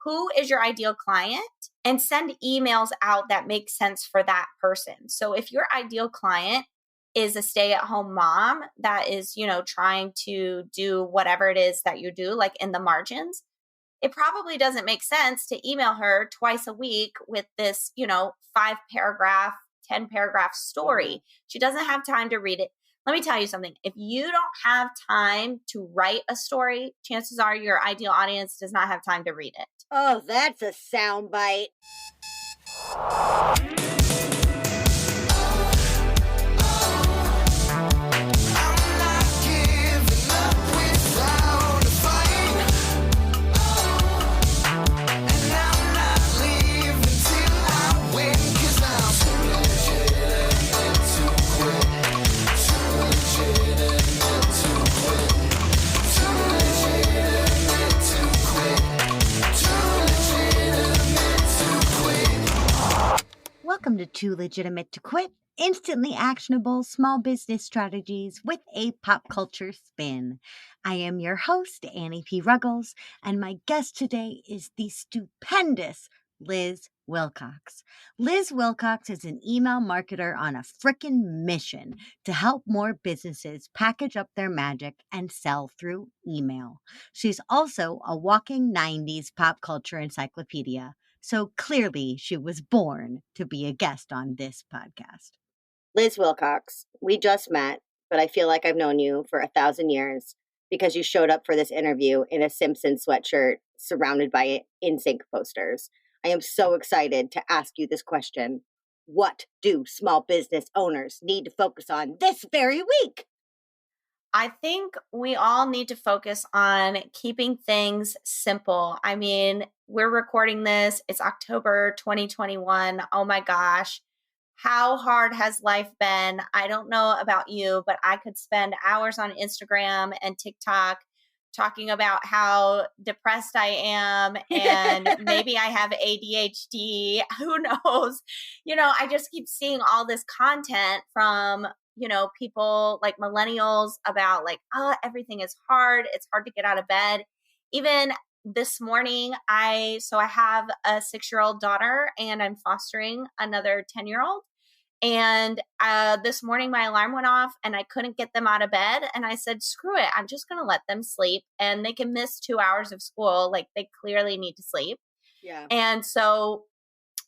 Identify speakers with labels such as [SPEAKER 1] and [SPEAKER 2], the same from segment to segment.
[SPEAKER 1] who is your ideal client and send emails out that make sense for that person. So if your ideal client is a stay-at-home mom that is, trying to do whatever it is that you do, like in the margins, it probably doesn't make sense to email her twice a week with this, 5-paragraph, 10-paragraph story. She doesn't have time to read it. Let me tell you something. If you don't have time to write a story, chances are your ideal audience does not have time to read it.
[SPEAKER 2] Oh, that's a soundbite. Welcome to Too Legitimate to Quit, instantly actionable small business strategies with a pop culture spin. I am your host, Annie P. Ruggles, and my guest today is the stupendous Liz Wilcox. Liz Wilcox is an email marketer on a frickin' mission to help more businesses package up their magic and sell through email. She's also a walking 90s pop culture encyclopedia. So clearly she was born to be a guest on this podcast. Liz Wilcox, we just met, but I feel like I've known you for 1,000 years because you showed up for this interview in a Simpsons sweatshirt surrounded by NSYNC posters. I am so excited to ask you this question. What do small business owners need to focus on this very week?
[SPEAKER 1] I think we all need to focus on keeping things simple. I mean, we're recording this. It's October 2021. Oh my gosh. How hard has life been? I don't know about you, but I could spend hours on Instagram and TikTok talking about how depressed I am and maybe I have ADHD. Who knows? I just keep seeing all this content from people like millennials about like, oh, everything is hard. It's hard to get out of bed. Even this morning, I have a 6-year-old daughter and I'm fostering another 10-year-old. And this morning my alarm went off and I couldn't get them out of bed. And I said, screw it. I'm just going to let them sleep and they can miss 2 hours of school. Like they clearly need to sleep.
[SPEAKER 2] Yeah.
[SPEAKER 1] And so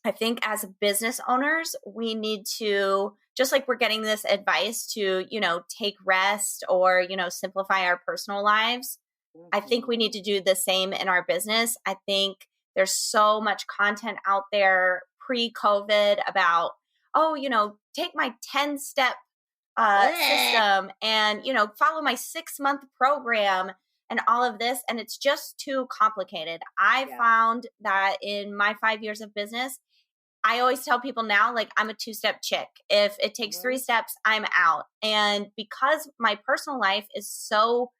[SPEAKER 1] I think as business owners, we need to, just like we're getting this advice to, take rest or, simplify our personal lives. Mm-hmm. I think we need to do the same in our business. I think there's so much content out there pre-COVID about, take my 10-step system and, follow my 6-month program and all of this. And it's just too complicated. I found that in my 5 years of business, I always tell people now, like, I'm a 2-step chick. If it takes 3 steps, I'm out. And because my personal life is so,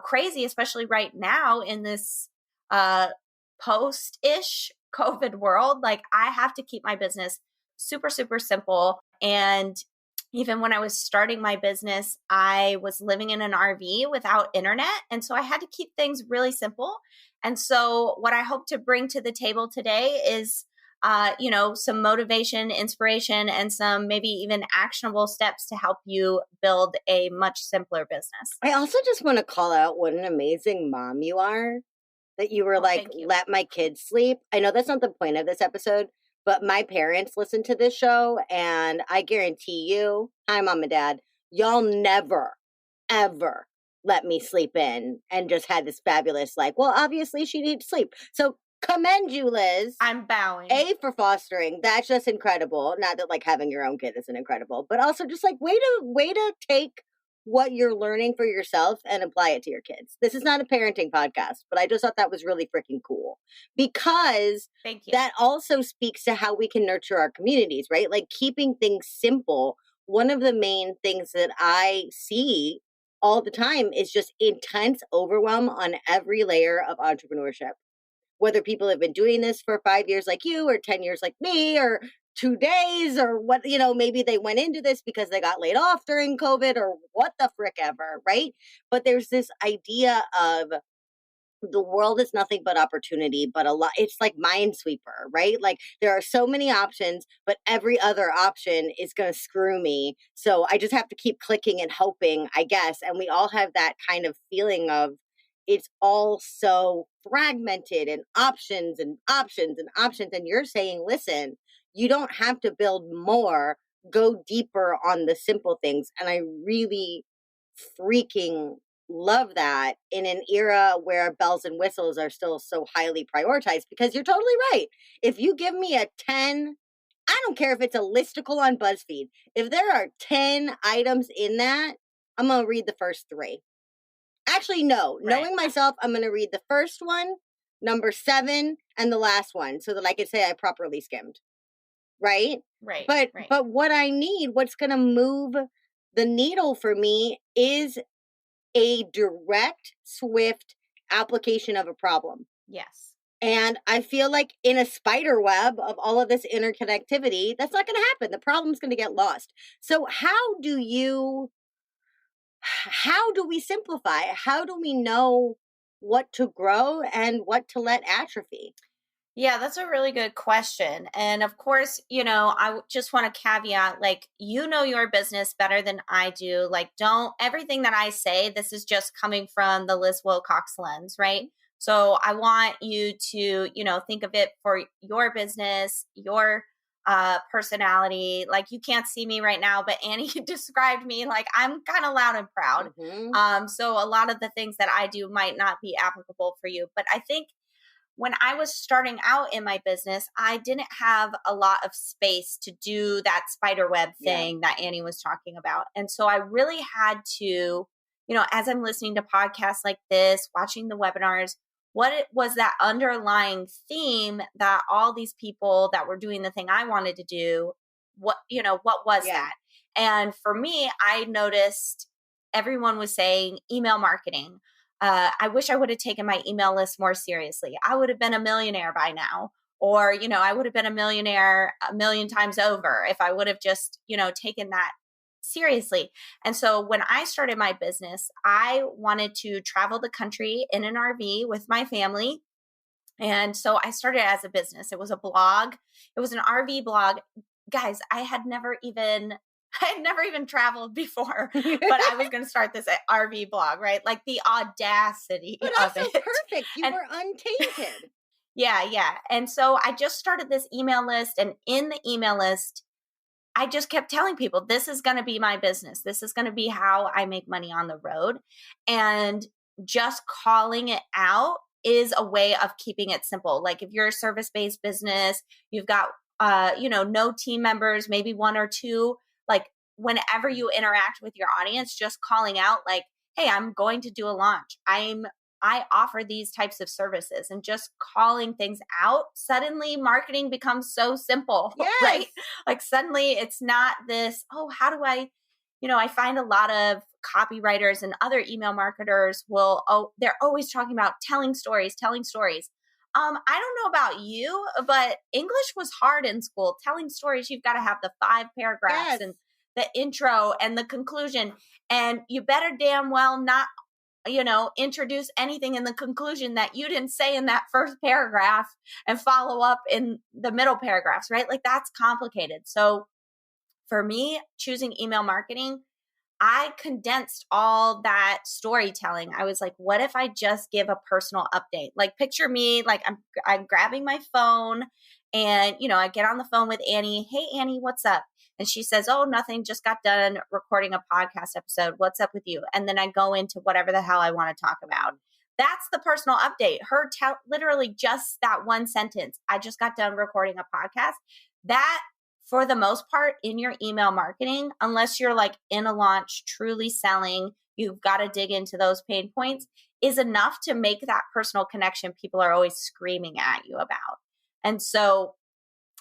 [SPEAKER 1] crazy, especially right now in this post-ish COVID world, like I have to keep my business super, super simple. And even when I was starting my business, I was living in an RV without internet. And so I had to keep things really simple. And so what I hope to bring to the table today is some motivation, inspiration, and some maybe even actionable steps to help you build a much simpler business.
[SPEAKER 2] I also just want to call out what an amazing mom you are, that you were let my kids sleep. I know that's not the point of this episode, but my parents listen to this show and I guarantee you, hi mom and dad, y'all never, ever let me sleep in and just had this fabulous, well, obviously she needs sleep. So commend you, Liz.
[SPEAKER 1] I'm bowing.
[SPEAKER 2] A, for fostering. That's just incredible. Not that having your own kid isn't incredible, but also just way to take what you're learning for yourself and apply it to your kids. This is not a parenting podcast, but I just thought that was really freaking cool because
[SPEAKER 1] Thank you.
[SPEAKER 2] That also speaks to how we can nurture our communities, right? Like keeping things simple. One of the main things that I see all the time is just intense overwhelm on every layer of entrepreneurship. Whether people have been doing this for 5 years like you or 10 years like me or 2 days or what, maybe they went into this because they got laid off during COVID or what the frick ever, right? But there's this idea of the world is nothing but opportunity, but a lot, it's like Minesweeper, right? Like there are so many options, but every other option is going to screw me. So I just have to keep clicking and hoping, I guess. And we all have that kind of feeling of it's all so fragmented and options and options and options. And you're saying, listen, you don't have to build more, go deeper on the simple things. And I really freaking love that in an era where bells and whistles are still so highly prioritized, because you're totally right. If you give me a 10, I don't care if it's a listicle on BuzzFeed. If there are 10 items in that, I'm going to read the first 3. Actually, no.
[SPEAKER 1] Right.
[SPEAKER 2] Knowing myself, I'm going to read the first one, number 7, and the last one so that I can say I properly skimmed. Right?
[SPEAKER 1] Right.
[SPEAKER 2] But what I need, what's going to move the needle for me is a direct, swift application of a problem.
[SPEAKER 1] Yes.
[SPEAKER 2] And I feel like in a spider web of all of this interconnectivity, that's not going to happen. The problem's going to get lost. So how do we simplify? How do we know what to grow and what to let atrophy?
[SPEAKER 1] Yeah, that's a really good question. And of course, I just want to caveat, like, your business better than I do. Like, don't, everything that I say, this is just coming from the Liz Wilcox lens, right? So I want you to, think of it for your business, your personality. Like, you can't see me right now, but Annie described me like I'm kind of loud and proud. So a lot of the things that I do might not be applicable for you, but I think when I was starting out in my business, I didn't have a lot of space to do that spider web thing that Annie was talking about. And so I really had to, as I'm listening to podcasts like this, watching the webinars, what it was that underlying theme that all these people that were doing the thing I wanted to do, what was that? And for me, I noticed everyone was saying email marketing. I wish I would have taken my email list more seriously. I would have been a millionaire by now. Or, I would have been a millionaire a million times over if I would have just, taken that seriously. And so when I started my business, I wanted to travel the country in an RV with my family. And so I started as a business. It was a blog. It was an RV blog. Guys, I had never even traveled before, but I was going to start this RV blog, right? Like the audacity
[SPEAKER 2] but
[SPEAKER 1] of
[SPEAKER 2] also
[SPEAKER 1] it.
[SPEAKER 2] Perfect. You were untainted.
[SPEAKER 1] Yeah. And so I just started this email list, and in the email list, I just kept telling people, this is going to be my business. This is going to be how I make money on the road. And just calling it out is a way of keeping it simple. Like if you're a service-based business, you've got, no team members, maybe 1 or 2, like whenever you interact with your audience, just calling out like, hey, I'm going to do a launch. I offer these types of services, and just calling things out. Suddenly marketing becomes so simple, right? Like suddenly it's not this, oh, how do I, I find a lot of copywriters and other email marketers they're always talking about telling stories. I don't know about you, but English was hard in school. Telling stories, you've got to have the 5 paragraphs and the intro and the conclusion. And you better damn well not, introduce anything in the conclusion that you didn't say in that first paragraph and follow up in the middle paragraphs, right? Like that's complicated. So for me, choosing email marketing, I condensed all that storytelling. I was like, what if I just give a personal update? Like picture me, like I'm grabbing my phone and, I get on the phone with Annie. Hey, Annie, what's up? And she says, oh, nothing, just got done recording a podcast episode. What's up with you? And then I go into whatever the hell I want to talk about. That's the personal update. Literally just that one sentence. I just got done recording a podcast. That, for the most part, in your email marketing, unless you're like in a launch, truly selling, you've got to dig into those pain points, is enough to make that personal connection people are always screaming at you about. And so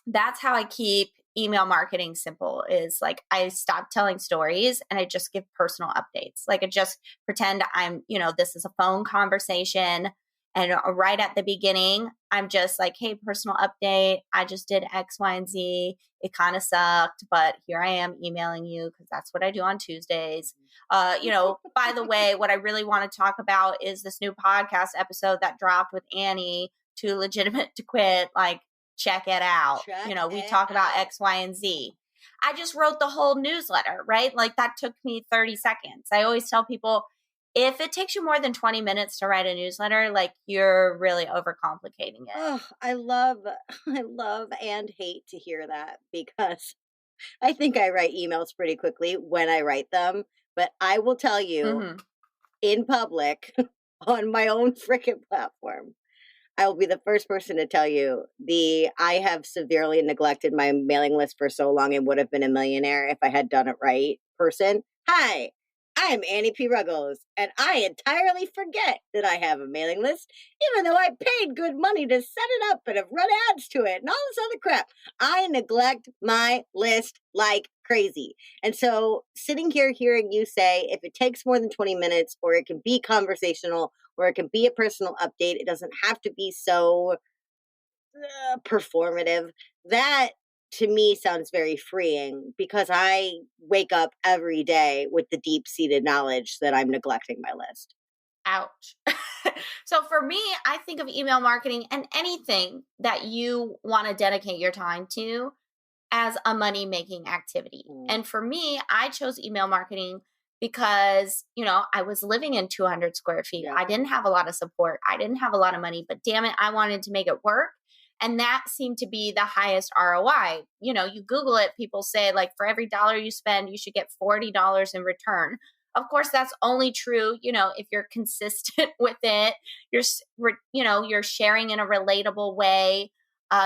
[SPEAKER 1] that's how I keep email marketing simple, is like I stop telling stories and I just give personal updates. Like I just pretend I'm, this is a phone conversation. And right at the beginning, I'm just like, hey, personal update. I just did X, Y, and Z. It kind of sucked, but here I am emailing you because that's what I do on Tuesdays. By the way, what I really want to talk about is this new podcast episode that dropped with Annie, Too Legitimate to Quit. Like, check it out. We talk about X, Y, and Z. I just wrote the whole newsletter, right? Like that took me 30 seconds. I always tell people, if it takes you more than 20 minutes to write a newsletter, like you're really overcomplicating it.
[SPEAKER 2] Oh, I love and hate to hear that because I think I write emails pretty quickly when I write them. But I will tell you in public on my own freaking platform, I will be the first person to tell you I have severely neglected my mailing list for so long and would have been a millionaire if I had done it right person. Hi, I'm Annie P. Ruggles, and I entirely forget that I have a mailing list, even though I paid good money to set it up and have run ads to it and all this other crap. I neglect my list like crazy. And so sitting here hearing you say, if it takes more than 20 minutes, or it can be conversational, or it can be a personal update, it doesn't have to be so performative. That to me sounds very freeing because I wake up every day with the deep-seated knowledge that I'm neglecting my list.
[SPEAKER 1] Ouch. So for me, I think of email marketing and anything that you want to dedicate your time to as a money-making activity. And for me, I chose email marketing because, I was living in 200 square feet. Yeah. I didn't have a lot of support. I didn't have a lot of money, but damn it, I wanted to make it work. And that seemed to be the highest ROI. You Google it, people say like for every dollar you spend, you should get $40 in return. Of course, that's only true, if you're consistent with it, you're sharing in a relatable way,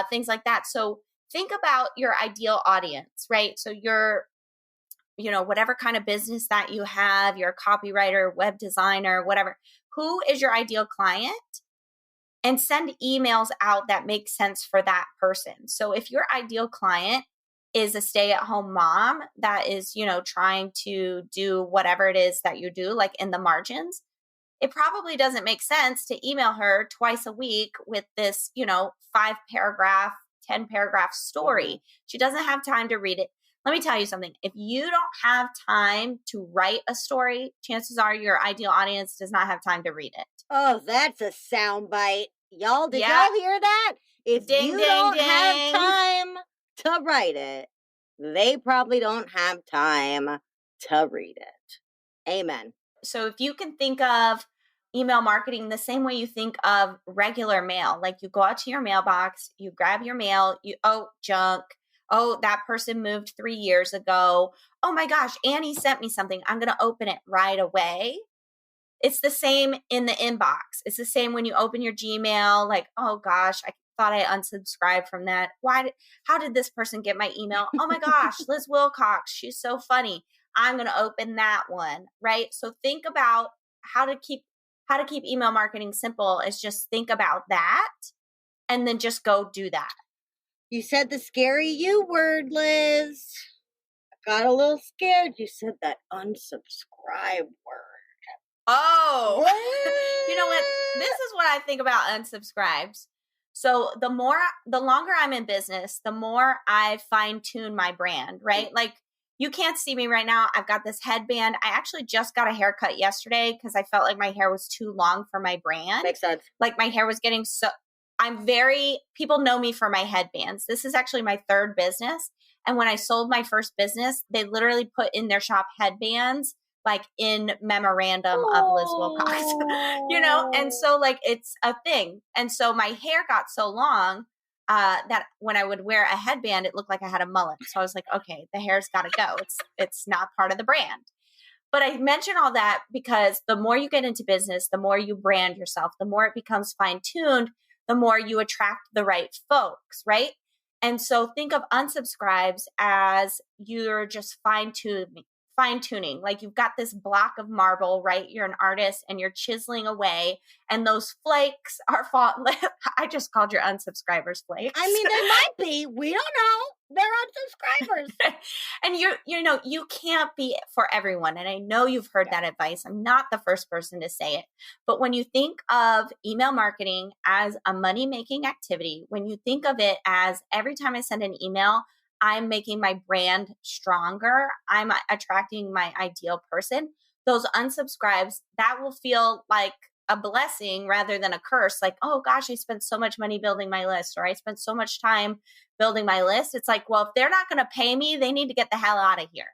[SPEAKER 1] things like that. So think about your ideal audience, right? So you're, whatever kind of business that you have, you're a copywriter, web designer, whatever, who is your ideal client? And send emails out that make sense for that person. So if your ideal client is a stay-at-home mom that is, trying to do whatever it is that you do, like in the margins, it probably doesn't make sense to email her twice a week with this, 5-paragraph, 10-paragraph story. She doesn't have time to read it. Let me tell you something. If you don't have time to write a story, chances are your ideal audience does not have time to read it.
[SPEAKER 2] Oh, that's a soundbite. Y'all, did y'all hear that? If you don't have time to write it, they probably don't have time to read it. Amen.
[SPEAKER 1] So if you can think of email marketing the same way you think of regular mail, like you go out to your mailbox, you grab your mail, junk. Oh, that person moved 3 years ago. Oh my gosh, Annie sent me something. I'm going to open it right away. It's the same in the inbox. It's the same when you open your Gmail, like, oh gosh, I thought I unsubscribed from that. How did this person get my email? Oh my gosh, Liz Wilcox, she's so funny. I'm going to open that one, right? So think about how to keep email marketing simple is just think about that and then just go do that.
[SPEAKER 2] You said the scary U word, Liz. I got a little scared. You said that unsubscribe word.
[SPEAKER 1] Oh, you know what? This is what I think about unsubscribes. So the longer I'm in business, the more I fine tune my brand, right? Like you can't see me right now. I've got this headband. I actually just got a haircut yesterday because I felt like my hair was too long for my brand.
[SPEAKER 2] Makes sense.
[SPEAKER 1] Like my hair was getting people know me for my headbands. This is actually my third business. And when I sold my first business, they literally put in their shop headbands like in memorandum of Liz Wilcox, and so like it's a thing. And so my hair got so long that when I would wear a headband, it looked like I had a mullet. So I was like, okay, the hair's got to go. It's not part of the brand. But I mention all that because the more you get into business, the more you brand yourself, the more it becomes fine-tuned, the more you attract the right folks, right? And so think of unsubscribes as you're just fine-tuning fine tuning. Like you've got this block of marble, right? You're an artist and you're chiseling away, and those flakes are I just called your unsubscribers flakes.
[SPEAKER 2] I mean, they might be. We don't know. They're unsubscribers.
[SPEAKER 1] And you can't be for everyone. And I know you've heard that advice. I'm not the first person to say it. But when you think of email marketing as a money-making activity, when you think of it as every time I send an email, I'm making my brand stronger, I'm attracting my ideal person, those unsubscribes, that will feel like a blessing rather than a curse. Like, oh gosh, I spent so much money building my list, or I spent so much time building my list. It's like, well, if they're not going to pay me, they need to get the hell out of here.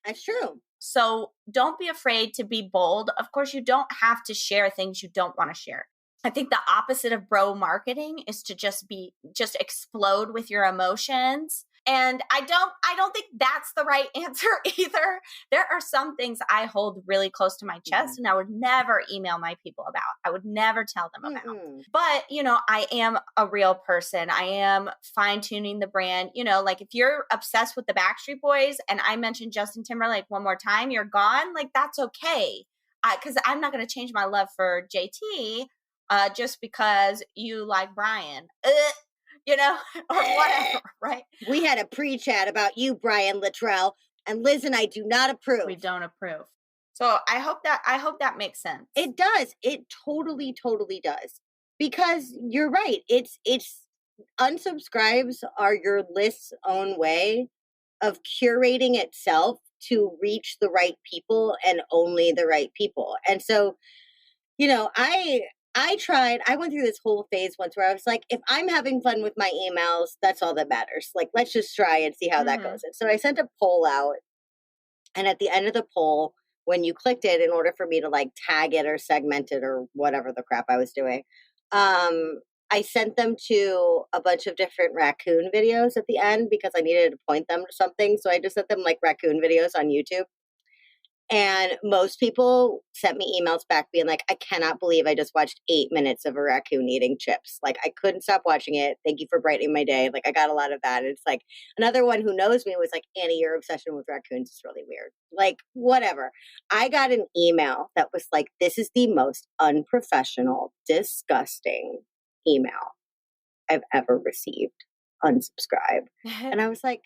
[SPEAKER 2] That's true.
[SPEAKER 1] So don't be afraid to be bold. Of course, you don't have to share things you don't want to share. I think the opposite of bro marketing is to just explode with your emotions. And I don't think that's the right answer either. There are some things I hold really close to my chest and I would never email my people about. I would never tell them about. But, I am a real person. I am fine tuning the brand. Like if you're obsessed with the Backstreet Boys and I mention Justin Timberlake one more time, you're gone. Like that's okay. Because I'm not going to change my love for JT just because you like Brian. Or whatever, right?
[SPEAKER 2] We had a pre-chat about you, Brian Littrell, and Liz and I do not approve.
[SPEAKER 1] We don't approve. So I hope that makes sense.
[SPEAKER 2] It does. It totally, totally does. Because you're right. It's unsubscribes are your list's own way of curating itself to reach the right people and only the right people. And so, I went through this whole phase once where I was like, if I'm having fun with my emails, that's all that matters. Like, let's just try and see how that goes. And so I sent a poll out. And at the end of the poll, when you clicked it, in order for me to like tag it or segment it or whatever the crap I was doing, I sent them to a bunch of different raccoon videos at the end because I needed to point them to something. So I just sent them like raccoon videos on YouTube. And most people sent me emails back being like, I cannot believe I just watched 8 minutes of a raccoon eating chips. Like, I couldn't stop watching it. Thank you for brightening my day. Like, I got a lot of that. And it's like, another one who knows me was like, Annie, your obsession with raccoons is really weird. Like, whatever. I got an email that was like, this is the most unprofessional, disgusting email I've ever received. Unsubscribe. And I was like,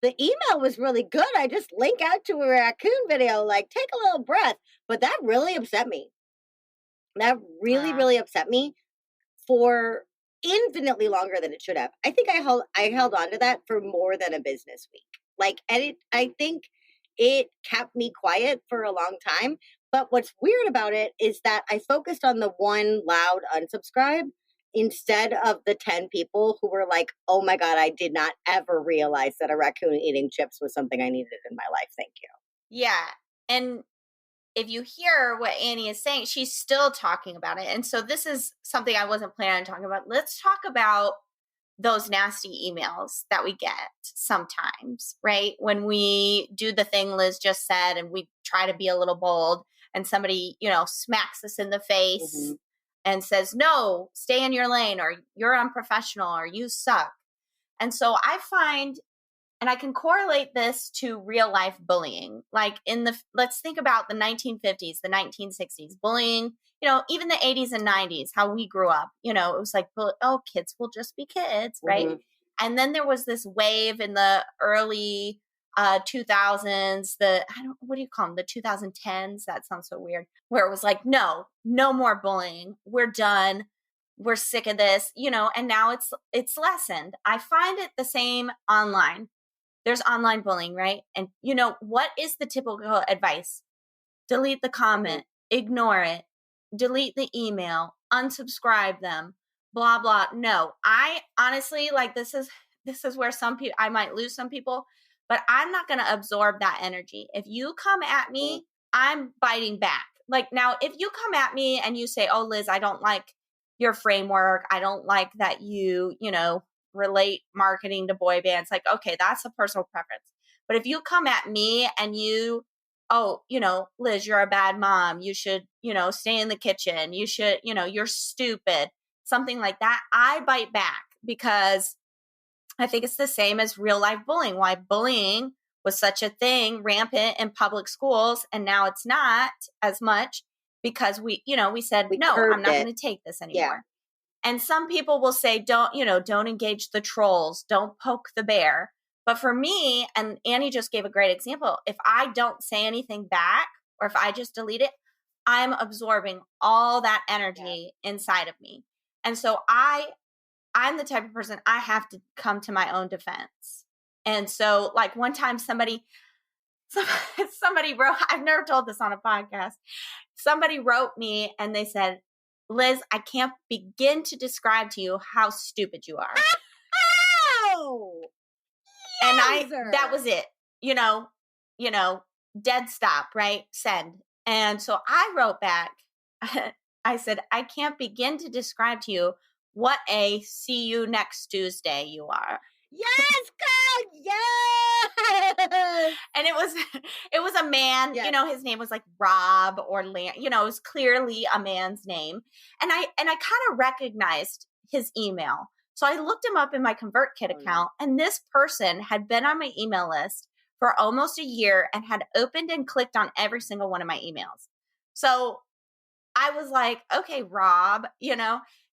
[SPEAKER 2] the email was really good. I just link out to a raccoon video, like take a little breath. But that really upset me. That really upset me for infinitely longer than it should have. I think I held on to that for more than a business week. Like, and I think it kept me quiet for a long time. But what's weird about it is that I focused on the one loud unsubscribe instead of the 10 people who were like, oh my God, I did not ever realize that a raccoon eating chips was something I needed in my life. Thank you.
[SPEAKER 1] Yeah. And if you hear what Annie is saying, she's still talking about it. And so this is something I wasn't planning on talking about. Let's talk about those nasty emails that we get sometimes, right? When we do the thing Liz just said and we try to be a little bold and somebody, smacks us in the face and says, no, stay in your lane, or you're unprofessional, or you suck. And so I find, and I can correlate this to real life bullying. Like let's think about the 1950s, the 1960s, bullying, even the 80s and 90s, how we grew up, it was like, oh, kids will just be kids, right? And then there was this wave in the early 2000s, what do you call them? The 2010s. That sounds so weird. Where it was like, no more bullying. We're done. We're sick of this, and now it's lessened. I find it the same online. There's online bullying, right? And what is the typical advice? Delete the comment, ignore it, delete the email, unsubscribe them, blah, blah. No, I honestly, like, this is where some people, I might lose some people, but I'm not going to absorb that energy. If you come at me, I'm biting back. Like, now, if you come at me and you say, oh, Liz, I don't like your framework. I don't like that you, relate marketing to boy bands. Like, okay, that's a personal preference. But if you come at me and Liz, you're a bad mom. You should, stay in the kitchen. You should, you're stupid. Something like that. I bite back because I think it's the same as real life bullying. Why bullying was such a thing, rampant in public schools, and now it's not as much because we said, no, I'm not going to take this anymore. Yeah. And some people will say, don't engage the trolls, don't poke the bear. But for me, and Annie just gave a great example, if I don't say anything back or if I just delete it, I'm absorbing all that energy inside of me. And so I'm the type of person, I have to come to my own defense. And so like one time somebody wrote, I've never told this on a podcast. Somebody wrote me and they said, Liz, I can't begin to describe to you how stupid you are.
[SPEAKER 2] Oh!
[SPEAKER 1] And that was it, dead stop, right? Send. And so I wrote back, I said, I can't begin to describe to you what a see you next Tuesday you are.
[SPEAKER 2] Yes, girl. Yes.
[SPEAKER 1] And it was a man, yes. His name was like Rob or Lan, it was clearly a man's name. And I kind of recognized his email. So I looked him up in my ConvertKit account, and this person had been on my email list for almost a year and had opened and clicked on every single one of my emails. So I was like, okay, Rob,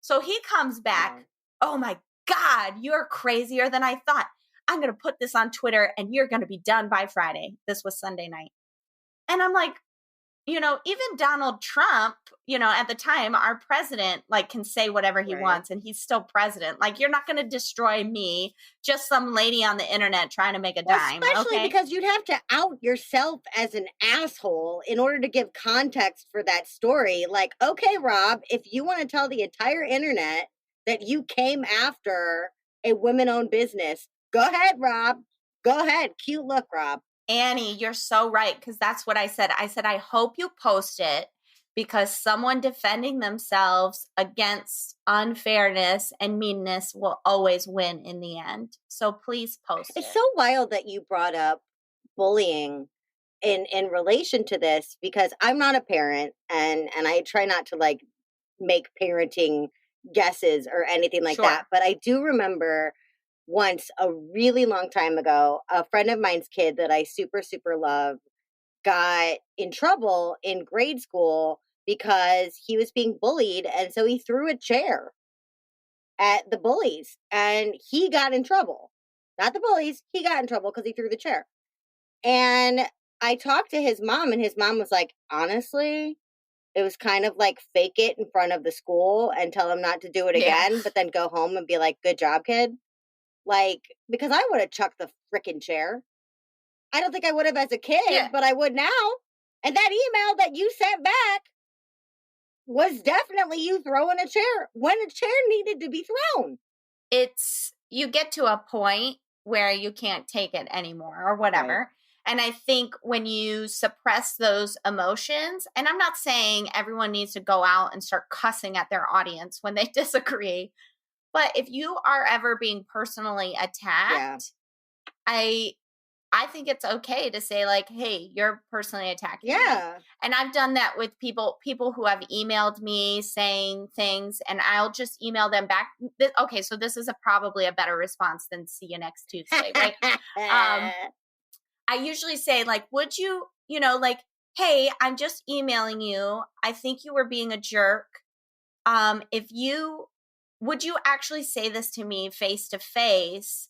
[SPEAKER 1] so he comes back. Oh my God, you're crazier than I thought. I'm going to put this on Twitter and you're going to be done by Friday. This was Sunday night. And I'm like, even Donald Trump, at the time, our president, like, can say whatever he wants and he's still president. Like, you're not going to destroy me, just some lady on the internet trying to make a dime.
[SPEAKER 2] Especially because you'd have to out yourself as an asshole in order to give context for that story. Like, okay, Rob, if you want to tell the entire internet that you came after a women-owned business, go ahead, Rob. Go ahead. Cute look, Rob.
[SPEAKER 1] Annie, you're so right, because that's what I said. I said, I hope you post it because someone defending themselves against unfairness and meanness will always win in the end. So please post it.
[SPEAKER 2] It's so wild that you brought up bullying in relation to this, because I'm not a parent and I try not to like make parenting guesses or anything like that. But I do remember once, a really long time ago, a friend of mine's kid that I super, super love got in trouble in grade school because he was being bullied. And so he threw a chair at the bullies and he got in trouble. Not the bullies. He got in trouble because he threw the chair. And I talked to his mom and his mom was like, honestly, it was kind of like fake it in front of the school and tell him not to do it again, but then go home and be like, good job, kid. Like, because I would have chucked the frickin' chair. I don't think I would have as a kid, but I would now. And that email that you sent back was definitely you throwing a chair when a chair needed to be thrown.
[SPEAKER 1] You get to a point where you can't take it anymore or whatever. Right. And I think when you suppress those emotions, and I'm not saying everyone needs to go out and start cussing at their audience when they disagree, but if you are ever being personally attacked, I think it's okay to say like, hey, you're personally attacking me. And I've done that with people who have emailed me saying things and I'll just email them back. Okay, so this is probably a better response than see you next Tuesday, right? I usually say like, would you, like, hey, I'm just emailing you. I think you were being a jerk. Would you actually say this to me face to face?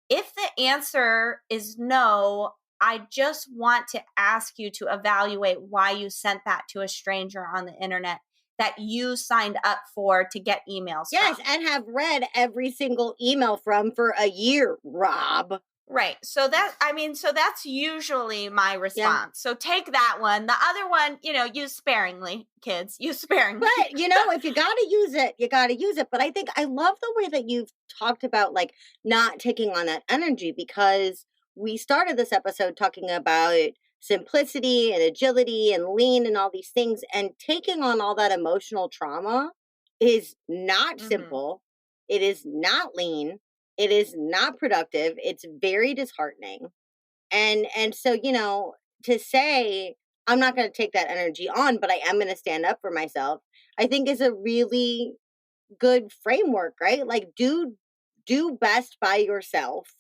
[SPEAKER 1] If the answer is no, I just want to ask you to evaluate why you sent that to a stranger on the internet that you signed up for to get emails from.
[SPEAKER 2] And have read every single email from for a year, Rob.
[SPEAKER 1] Right. So that's usually my response. So take that one. The other one, use sparingly, kids. Use sparingly.
[SPEAKER 2] But, if you got to use it, you got to use it. But I think I love the way that you've talked about like not taking on that energy, because we started this episode talking about simplicity and agility and lean and all these things. And taking on all that emotional trauma is not simple. It is not lean. It is not productive. It's very disheartening. And so, to say, I'm not going to take that energy on, but I am going to stand up for myself, I think is a really good framework, right? Like do best by yourself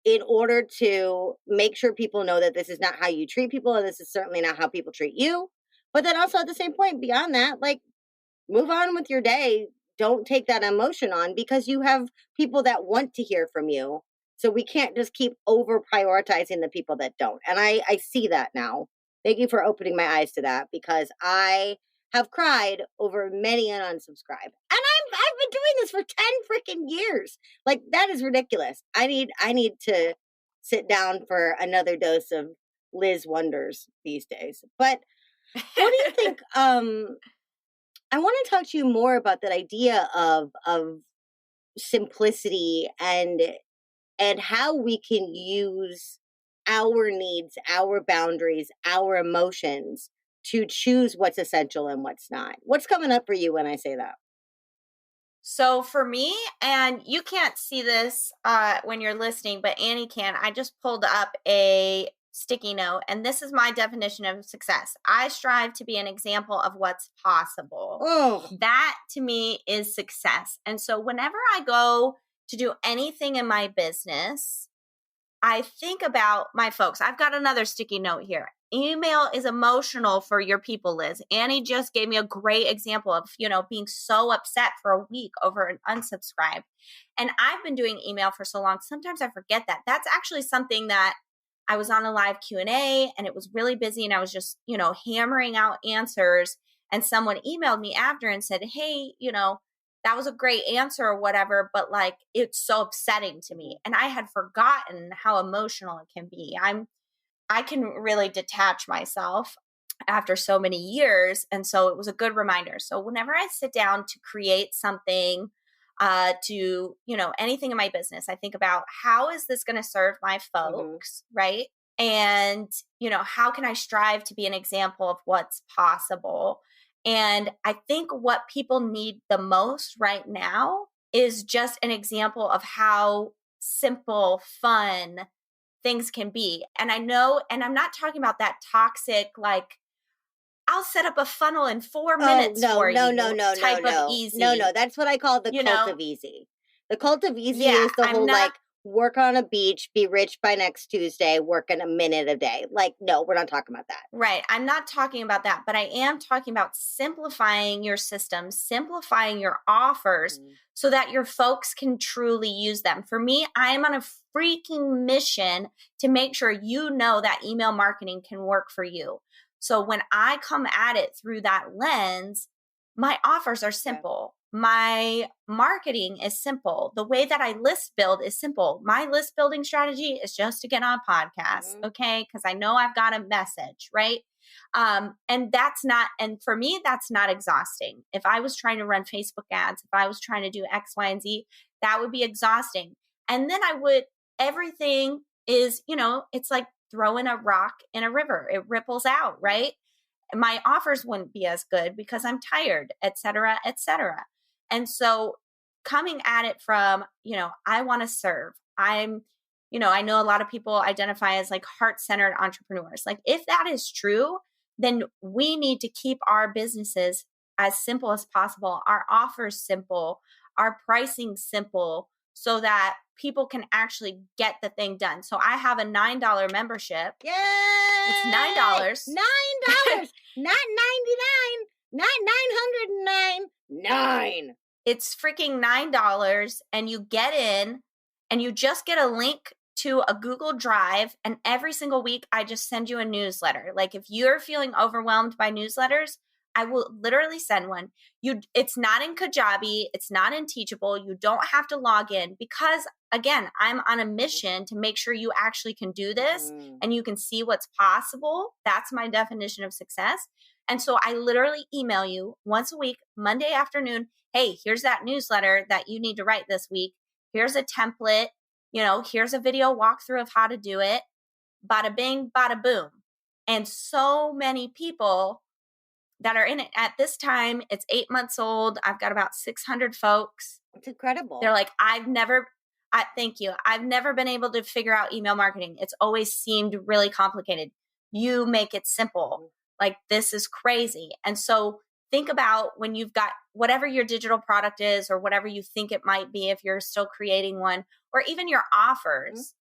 [SPEAKER 3] in order to make sure people know that this is not how you treat people and this is certainly not how people treat you. But then also at the same point, beyond that, like, move on with your day. Don't take that emotion on because you have people that want to hear from you. So we can't just keep over prioritizing the people that don't. And I see that now. Thank you for opening my eyes to that because I have cried over many an unsubscribe. And I've been doing this for 10 freaking years. Like, that is ridiculous. I need to sit down for another dose of Liz Wonders these days. But what do you think? I want to talk to you more about that idea of simplicity and how we can use our needs, our boundaries, our emotions to choose what's essential and what's not. What's coming up for you when I say that?
[SPEAKER 1] So for me, and you can't see this when you're listening, but Annie can, I just pulled up a sticky note, and this is my definition of success. I strive to be an example of what's possible.
[SPEAKER 3] Oh,
[SPEAKER 1] That to me is success. And so whenever I go to do anything in my business, I think about my folks. I've got another sticky note here. Email is emotional for your people, Liz. Annie just gave me a great example of, being so upset for a week over an unsubscribe. And I've been doing email for so long. Sometimes I forget that. That's actually something that I was on a live Q&A and it was really busy and I was just, hammering out answers. And someone emailed me after and said, hey, that was a great answer or whatever, but like, it's so upsetting to me. And I had forgotten how emotional it can be. I can really detach myself after so many years. And so it was a good reminder. So whenever I sit down to create something, anything in my business, I think about how is this going to serve my folks, right? And, how can I strive to be an example of what's possible? And I think what people need the most right now is just an example of how simple, fun things can be. And I know, and I'm not talking about that toxic, like, I'll set up a funnel in 4 minutes for you type of easy.
[SPEAKER 3] No. That's what I call the cult of easy. The cult of easy is the whole like work on a beach, be rich by next Tuesday, work in a minute a day. Like, no, we're not talking about that.
[SPEAKER 1] Right. I'm not talking about that, but I am talking about simplifying your system, simplifying your offers so that your folks can truly use them. For me, I am on a freaking mission to make sure you know that email marketing can work for you. So when I come at it through that lens, my offers are simple. My marketing is simple. The way that I list build is simple. My list building strategy is just to get on podcasts, okay? Because I know I've got a message, right? And for me, that's not exhausting. If I was trying to run Facebook ads, if I was trying to do X, Y, and Z, that would be exhausting. And then everything is, it's like throwing a rock in a river. It ripples out, right? My offers wouldn't be as good because I'm tired, et cetera, et cetera. And so coming at it from, I want to serve. I know a lot of people identify as like heart-centered entrepreneurs. Like if that is true, then we need to keep our businesses as simple as possible, our offers simple, our pricing simple, so that people can actually get the thing done. So I have a $9 membership.
[SPEAKER 3] Yay!
[SPEAKER 1] It's $9.
[SPEAKER 3] $9, not 99, not 909, 9.
[SPEAKER 1] It's freaking $9 and you get in and you just get a link to a Google Drive, and every single week I just send you a newsletter. Like if you're feeling overwhelmed by newsletters, I will literally send one. It's not in Kajabi. It's not in Teachable. You don't have to log in because, again, I'm on a mission to make sure you actually can do this and you can see what's possible. That's my definition of success. And so I literally email you once a week, Monday afternoon. Hey, here's that newsletter that you need to write this week. Here's a template. Here's a video walkthrough of how to do it. Bada bing, bada boom. And so many people that are in it at this time, it's 8 months old. I've got about 600 folks.
[SPEAKER 3] It's incredible.
[SPEAKER 1] They're like, thank you. I've never been able to figure out email marketing. It's always seemed really complicated. You make it simple. Like this is crazy. And so think about when you've got whatever your digital product is or whatever you think it might be if you're still creating one, or even your offers.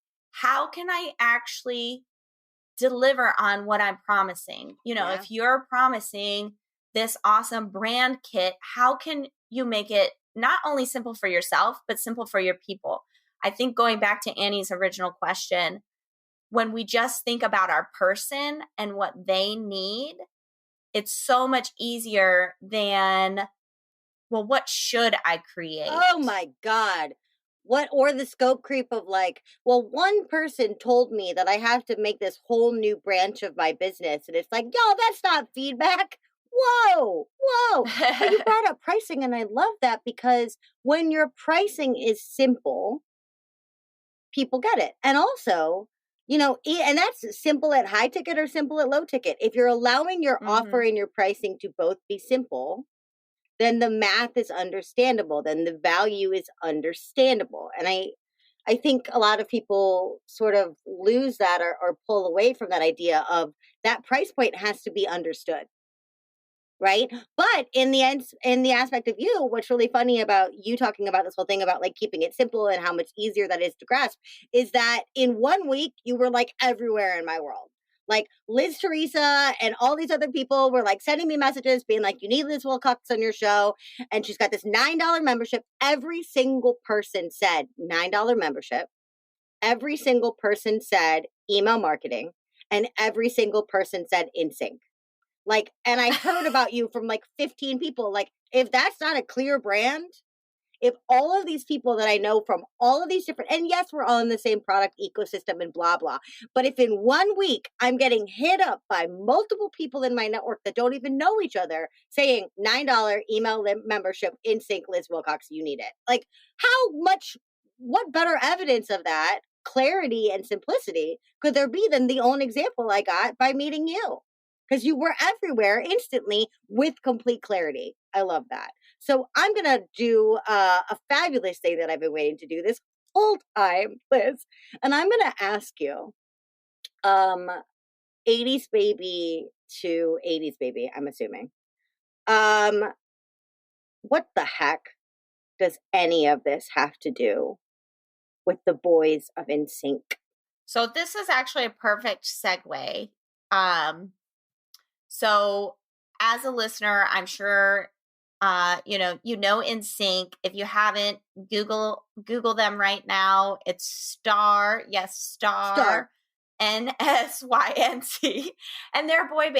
[SPEAKER 1] how can I actually deliver on what I'm promising? You know,
[SPEAKER 3] Yeah.
[SPEAKER 1] if you're promising this awesome brand kit, how can you make it not only simple for yourself, but simple for your people? I think going back to Annie's original question, when we just think about our person and what they need, it's so much easier than, well, what should I create?
[SPEAKER 3] Oh my God. What, or the scope creep of like, well, one person told me that I have to make this whole new branch of my business. And it's like, yo, that's not feedback. Whoa, whoa. But you brought up pricing, and I love that, because when your pricing is simple, people get it. And also, you know, and that's simple at high ticket or simple at low ticket. If you're allowing your offer and your pricing to both be simple, then the math is understandable, then the value is understandable. And I think a lot of people sort of lose that, or pull away from that idea of that price point has to be understood. Right. But in the end, in the aspect of you, what's really funny about you talking about this whole thing about like keeping it simple and how much easier that is to grasp is that in 1 week, you were like everywhere in my world. Like Liz Teresa and all these other people were like sending me messages being like, you need Liz Wilcox on your show. And she's got this $9 membership. Every single person said $9 membership. Every single person said email marketing. And every single person said InSync. Like, and I heard about you from like 15 people. Like, if that's not a clear brand, if all of these people that I know from all of these different, and yes, we're all in the same product ecosystem and blah, blah. But if in 1 week I'm getting hit up by multiple people in my network that don't even know each other saying $9 email membership, InSync, Liz Wilcox, you need it. Like, how much, what better evidence of that clarity and simplicity could there be than the own example I got by meeting you? Because you were everywhere instantly with complete clarity. I love that. So I'm going to do a fabulous thing that I've been waiting to do this whole time, Liz. And I'm going to ask you, 80s baby to 80s baby, I'm assuming. What the heck does any of this have to do with the boys of InSync?
[SPEAKER 1] So this is actually a perfect segue. So as a listener, I'm sure, you know InSync. If you haven't, Google them right now. It's star NSYNC, and they're a boy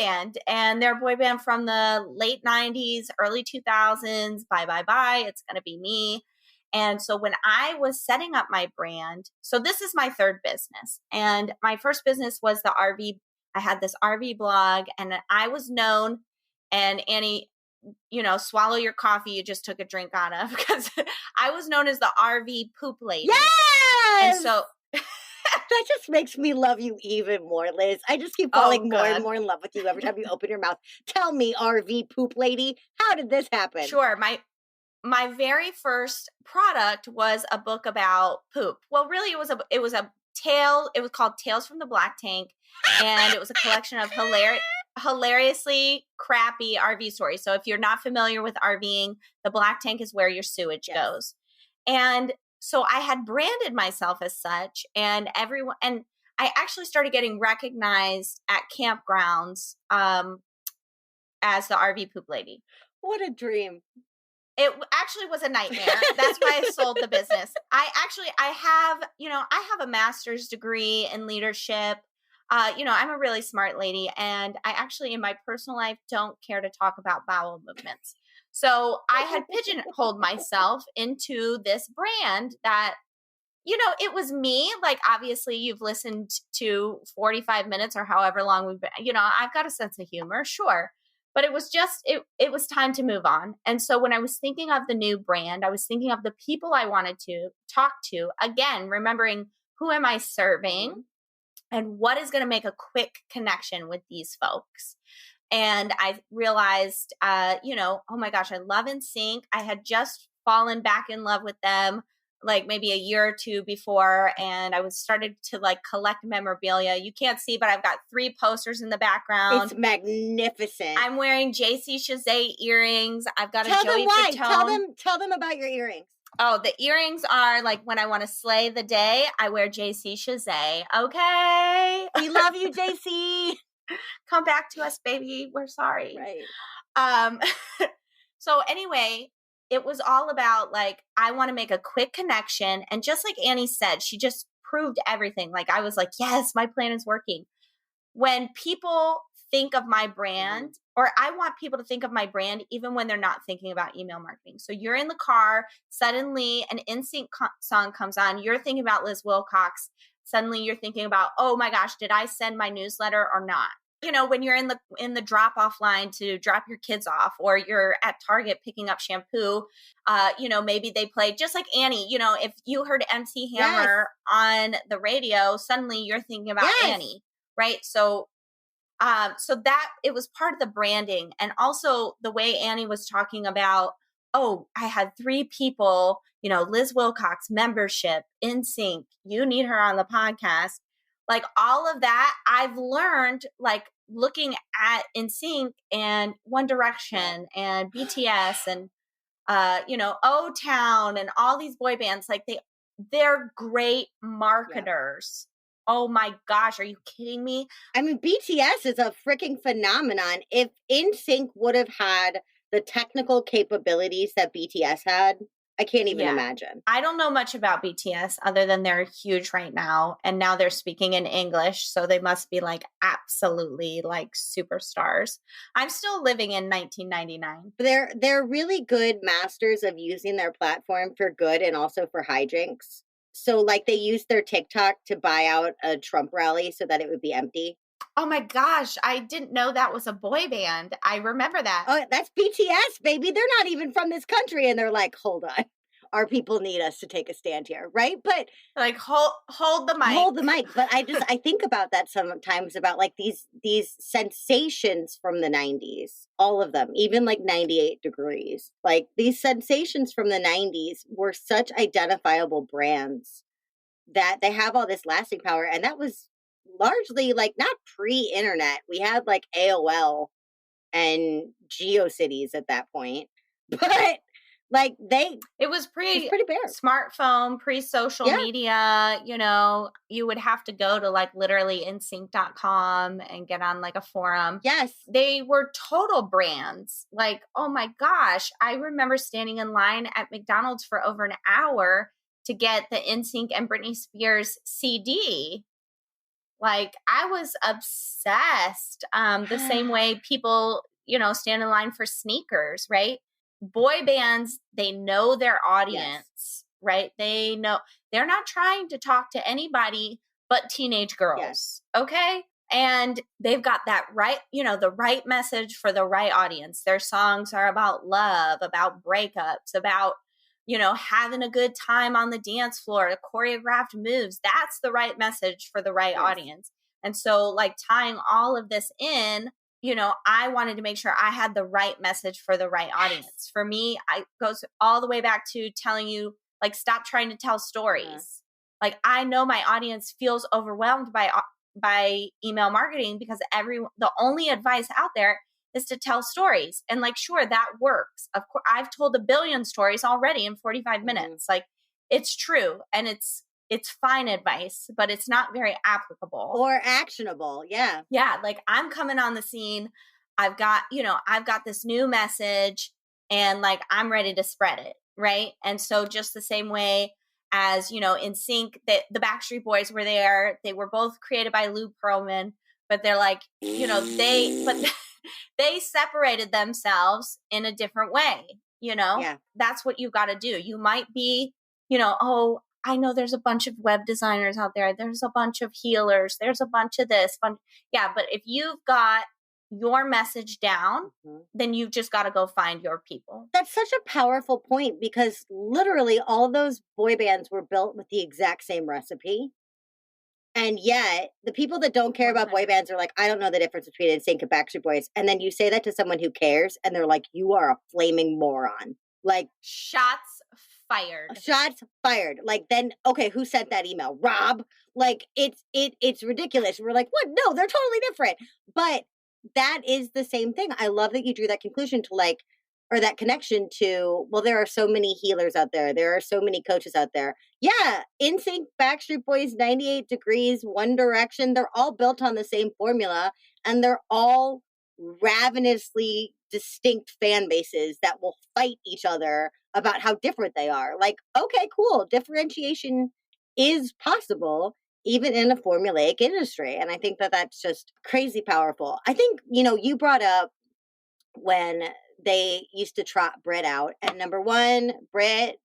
[SPEAKER 1] band, from the late 90s, early 2000s. Bye. It's going to be me. And so when I was setting up my brand, so this is my third business, and my first business was the RV. I had this RV blog, and I was known, and Annie, swallow your coffee you just took a drink out of, because I was known as the RV poop lady.
[SPEAKER 3] Yes!
[SPEAKER 1] And so
[SPEAKER 3] that just makes me love you even more, Liz. I just keep falling more and more in love with you every time you open your mouth. Tell me, RV poop lady, how did this happen?
[SPEAKER 1] Sure. My very first product was a book about poop. Well, really, it was a tale. It was called Tales from the Black Tank, and it was a collection of hilariously crappy RV stories. So if you're not familiar with RVing, the Black Tank is where your sewage goes. And so I had branded myself as such, and I actually started getting recognized at campgrounds as the RV poop lady.
[SPEAKER 3] What a dream.
[SPEAKER 1] It actually was a nightmare. That's why I sold the business. I have a master's degree in leadership. I'm a really smart lady, and I actually, in my personal life, don't care to talk about bowel movements. So I had pigeonholed myself into this brand that, it was me. Like, obviously you've listened to 45 minutes or however long we've been, I've got a sense of humor, sure. But it was just, it was time to move on. And so when I was thinking of the new brand, I was thinking of the people I wanted to talk to, again, remembering who am I serving and what is going to make a quick connection with these folks. And I realized, oh my gosh, I love InSync. I had just fallen back in love with them like maybe a year or two before, and I was started to like collect memorabilia. You can't see, but I've got 3 posters in the background.
[SPEAKER 3] It's magnificent.
[SPEAKER 1] I'm wearing JC Chazet earrings. I've got
[SPEAKER 3] Tell
[SPEAKER 1] a Joey
[SPEAKER 3] them why.
[SPEAKER 1] Fatone.
[SPEAKER 3] Tell them about your earrings.
[SPEAKER 1] Oh, the earrings are like when I want to slay the day, I wear JC Chazé. Okay.
[SPEAKER 3] We love you, JC.
[SPEAKER 1] Come back to us, baby. We're sorry.
[SPEAKER 3] Right.
[SPEAKER 1] So anyway, it was all about like, I want to make a quick connection. And just like Annie said, she just proved everything. Like I was like, yes, my plan is working. When people think of my brand, or I want people to think of my brand, even when they're not thinking about email marketing. So you're in the car, suddenly an NSYNC song comes on. You're thinking about Liz Wilcox. Suddenly you're thinking about, oh my gosh, did I send my newsletter or not? You know, when you're in the drop-off line to drop your kids off, or you're at Target picking up shampoo, you know, maybe they play just like Annie. You know, if you heard MC Hammer on the radio, suddenly you're thinking about Annie, right? So that it was part of the branding, and also the way Annie was talking about, oh, I had 3 people, you know, Liz Wilcox, membership, NSYNC, you need her on the podcast. Like all of that, I've learned like looking at NSYNC and One Direction and BTS and, you know, O-Town and all these boy bands, like they're great marketers. Yeah. Oh my gosh, are you kidding me?
[SPEAKER 3] I mean, BTS is a freaking phenomenon. If NSYNC would have had the technical capabilities that BTS had, I can't even imagine.
[SPEAKER 1] I don't know much about BTS other than they're huge right now. And now they're speaking in English. So they must be like absolutely like superstars. I'm still living in 1999.
[SPEAKER 3] They're really good masters of using their platform for good and also for hijinks. So like they used their TikTok to buy out a Trump rally so that it would be empty.
[SPEAKER 1] Oh my gosh, I didn't know that was a boy band. I remember that.
[SPEAKER 3] Oh, that's BTS, baby. They're not even from this country. And they're like, hold on. Our people need us to take a stand here, right? But
[SPEAKER 1] like hold the mic.
[SPEAKER 3] Hold the mic. But I think about that sometimes, about like these sensations from the 90s, all of them, even like 98 Degrees. Like these sensations from the 90s were such identifiable brands that they have all this lasting power. And that was largely like not pre-internet. We had like AOL and GeoCities at that point, but like
[SPEAKER 1] it was
[SPEAKER 3] pretty bare.
[SPEAKER 1] Smartphone, pre-social media, you know, you would have to go to like literally nsync.com and get on like a forum.
[SPEAKER 3] Yes.
[SPEAKER 1] They were total brands. Like, oh my gosh, I remember standing in line at McDonald's for over an hour to get the NSYNC and Britney Spears CD. Like I was obsessed. The same way people, you know, stand in line for sneakers, right? Boy bands, they know their audience, right? They know they're not trying to talk to anybody but teenage girls. Okay. And they've got that right, you know, the right message for the right audience. Their songs are about love, about breakups, about, you know, having a good time on the dance floor, the choreographed moves. That's the right message for the right audience. And so like tying all of this in, you know, I wanted to make sure I had the right message for the right audience. For me, it goes all the way back to telling you, like, stop trying to tell stories. Like, I know my audience feels overwhelmed by email marketing because the only advice out there is to tell stories. And like, sure, that works. Of course, I've told 1 billion stories already in 45 minutes. Like, it's true. And it's fine advice, but it's not very applicable
[SPEAKER 3] or actionable. Yeah.
[SPEAKER 1] Yeah. Like I'm coming on the scene. I've got this new message and like, I'm ready to spread it. Right. And so just the same way as, you know, NSYNC, the Backstreet Boys were there. They were both created by Lou Pearlman, but they're like, you know, they separated themselves in a different way. You know, that's what you got to do. You might be, you know, oh, I know there's a bunch of web designers out there. There's a bunch of healers. There's a bunch of this. But if you've got your message down, then you've just got to go find your people.
[SPEAKER 3] That's such a powerful point because literally all those boy bands were built with the exact same recipe. And yet the people that don't care about boy bands are like, I don't know the difference between NSYNC and Backstreet Boys. And then you say that to someone who cares and they're like, you are a flaming moron. Like
[SPEAKER 1] shots fired.
[SPEAKER 3] Like then, okay, who sent that email? Rob. Like it's ridiculous. We're like, what? No, they're totally different. But that is the same thing. I love that you drew that conclusion to like, or that connection to, well, there are so many healers out there. There are so many coaches out there. Yeah, NSYNC, Backstreet Boys, 98 Degrees, One Direction, they're all built on the same formula, and they're all ravenously distinct fan bases that will fight each other about how different they are. Like, okay, cool. Differentiation is possible even in a formulaic industry. And I think that that's just crazy powerful. I think, you brought up when they used to trot Brit out. And number one, Brit,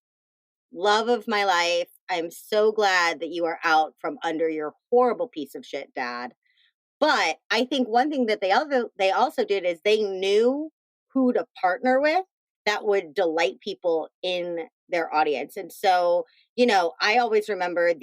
[SPEAKER 3] love of my life. I'm so glad that you are out from under your horrible piece of shit dad. But I think one thing that they also did is they knew who to partner with that would delight people in their audience. And so, I always remember I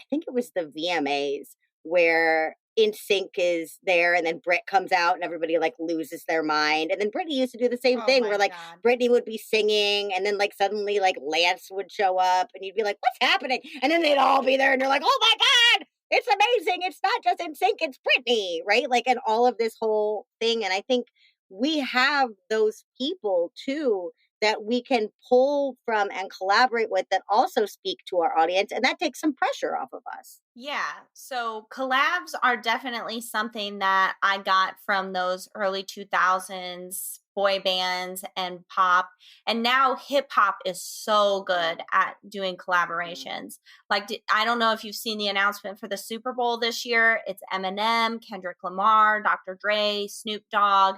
[SPEAKER 3] think it was the VMAs where NSYNC is there and then Brit comes out and everybody like loses their mind. And then Britney used to do the same thing where like
[SPEAKER 1] God.
[SPEAKER 3] Britney would be singing and then like suddenly like Lance would show up and you'd be like, what's happening? And then they'd all be there and you're like, oh my God, it's amazing. It's not just NSYNC, it's Britney, right? Like, and all of this whole thing. And I think we have those people too that we can pull from and collaborate with that also speak to our audience. And that takes some pressure off of us.
[SPEAKER 1] Yeah. So collabs are definitely something that I got from those early 2000s boy bands and pop. And now hip hop is so good at doing collaborations. Like, I don't know if you've seen the announcement for the Super Bowl this year. It's Eminem, Kendrick Lamar, Dr. Dre, Snoop Dogg,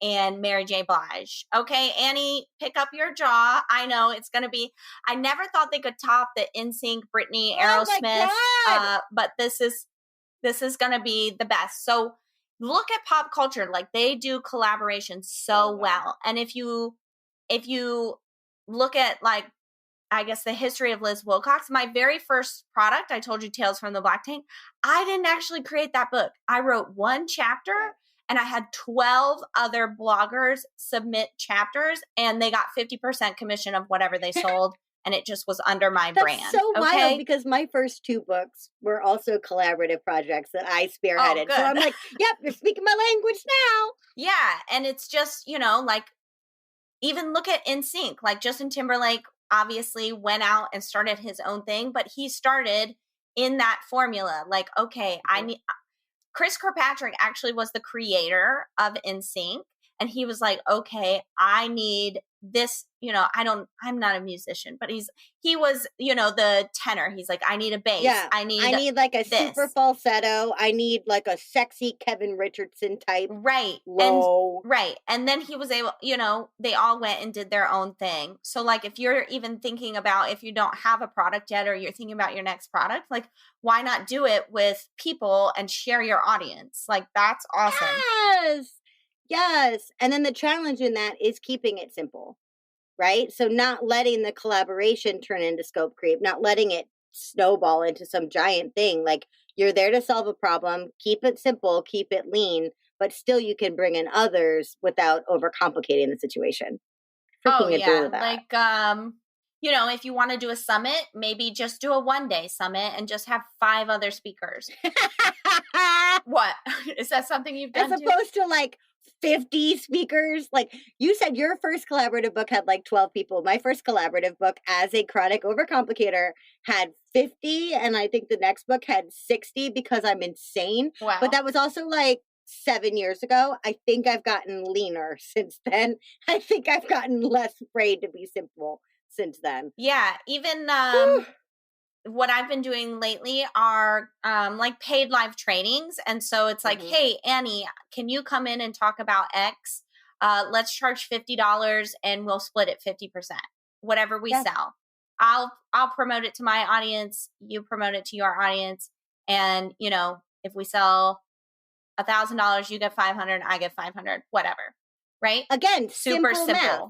[SPEAKER 1] and Mary J. Blige. Okay, Annie, pick up your jaw. I know it's going to be, I never thought they could top the NSYNC, Britney, Aerosmith, but this is going to be the best. So look at pop culture. Like, they do collaborations so well. And if you look at, like, I guess the history of Liz Wilcox, my very first product, I told you, Tales from the Black Tank, I didn't actually create that book. I wrote one chapter and I had 12 other bloggers submit chapters and they got 50% commission of whatever they sold. And it just was under my brand.
[SPEAKER 3] That's so wild because my first two books were also collaborative projects that I spearheaded. So I'm like, yep, you're speaking my language now.
[SPEAKER 1] Yeah. And it's just, like, even look at NSYNC. Like, Justin Timberlake obviously went out and started his own thing, but he started in that formula. Like, okay, Chris Kirkpatrick actually was the creator of NSYNC. And he was like, okay, I need this, I'm not a musician, but he was, the tenor. He's like, I need a bass.
[SPEAKER 3] Yeah, I need like a super falsetto. I need like a sexy Kevin Richardson type.
[SPEAKER 1] Right.
[SPEAKER 3] Low.
[SPEAKER 1] And then he was able, they all went and did their own thing. So like, if you're even thinking about, if you don't have a product yet, or you're thinking about your next product, like, why not do it with people and share your audience? Like, that's awesome.
[SPEAKER 3] Yes. And then the challenge in that is keeping it simple, right? So not letting the collaboration turn into scope creep, not letting it snowball into some giant thing. Like, you're there to solve a problem, keep it simple, keep it lean, but still you can bring in others without overcomplicating the situation.
[SPEAKER 1] Like, if you want to do a summit, maybe just do a one-day summit and just have 5 other speakers. What? Is that something you've done?
[SPEAKER 3] As opposed to like 50 speakers. Like, you said your first collaborative book had like 12 people. My first collaborative book as a chronic overcomplicator had 50. And I think the next book had 60 because I'm insane.
[SPEAKER 1] Wow.
[SPEAKER 3] But that was also like 7 years ago. I think I've gotten leaner since then. I think I've gotten less afraid to be simple since then.
[SPEAKER 1] Yeah. Even what I've been doing lately are like paid live trainings. And so it's like, hey, Annie, can you come in and talk about X? Let's charge $50 and we'll split it 50%, whatever we sell. I'll promote it to my audience. You promote it to your audience. And, if we sell $1,000, you get 500, I get 500, whatever. Right?
[SPEAKER 3] Again,
[SPEAKER 1] super simple.
[SPEAKER 3] Math.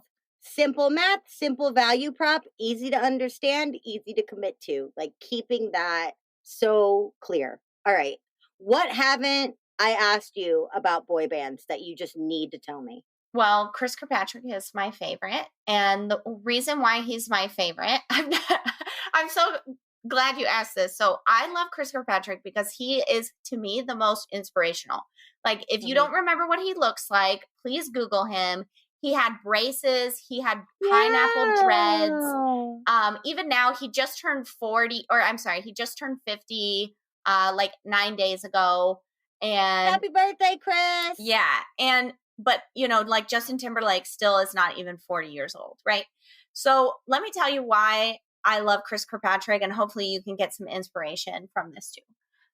[SPEAKER 3] Simple math, simple value prop, easy to understand, easy to commit to. Like, keeping that so clear. All right. What haven't I asked you about boy bands that you just need to tell me?
[SPEAKER 1] Well, Chris Kirkpatrick is my favorite. And the reason why he's my favorite, I'm so glad you asked this. So I love Chris Kirkpatrick because he is, to me, the most inspirational. Like, if you don't remember what he looks like, please Google him. He had braces. He had pineapple dreads. Even now, he just turned 40, or I'm sorry, he just turned 50, like 9 days ago. And
[SPEAKER 3] happy birthday, Chris.
[SPEAKER 1] Yeah. But like Justin Timberlake still is not even 40 years old, right? So let me tell you why I love Chris Kirkpatrick, and hopefully you can get some inspiration from this too.